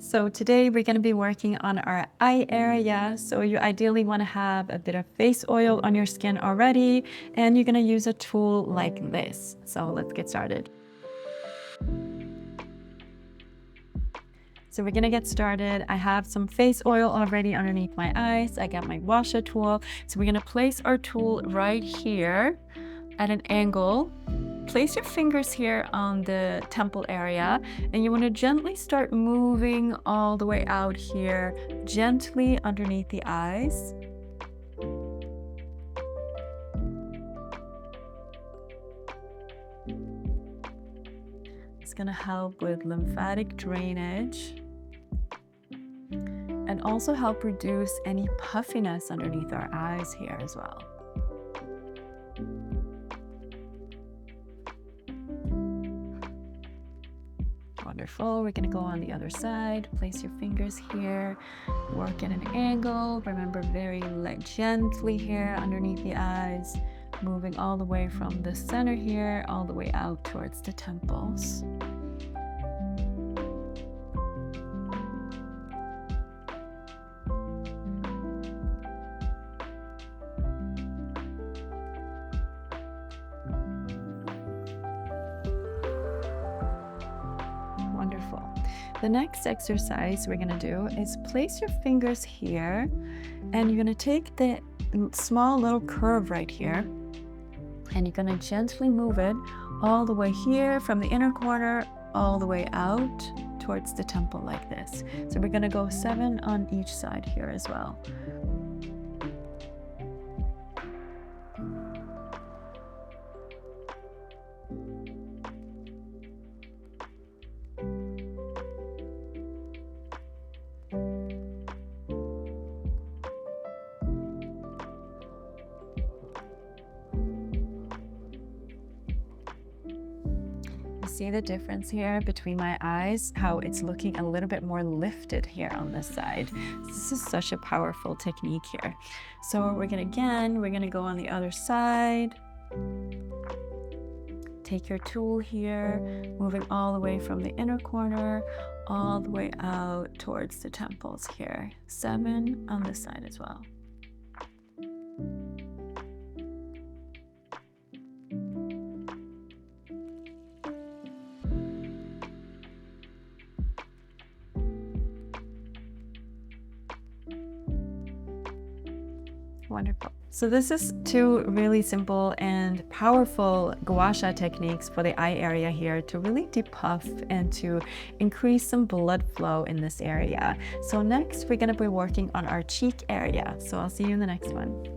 So today we're going to be working on our eye area. So you ideally want to have a bit of face oil on your skin already, and you're going to use a tool like this. So let's get started. So we're gonna get started. I have some face oil already underneath my eyes. I got my Gua Sha tool. So we're gonna place our tool right here at an angle. Place your fingers here on the temple area, and you want to gently start moving all the way out here, gently underneath the eyes. It's going to help with lymphatic drainage and also help reduce any puffiness underneath our eyes here as well. Wonderful. We're going to go on the other side. Place your fingers here. Work at an angle. Remember, very gently here underneath the eyes. Moving all the way from the center here, all the way out towards the temples. Wonderful. The next exercise we're going to do is place your fingers here, and you're going to take the small little curve right here, and you're going to gently move it all the way here from the inner corner all the way out towards the temple like this. So we're going to go 7 on each side here as well. See the difference here between my eyes, how it's looking a little bit more lifted here on this side. This is such a powerful technique here. So we're gonna go on the other side. Take your tool here, moving all the way from the inner corner, all the way out towards the temples here. 7 on this side as well. Wonderful. So this is 2 really simple and powerful gua sha techniques for the eye area here to really depuff and to increase some blood flow in this area. So next we're going to be working on our cheek area. So I'll see you in the next one.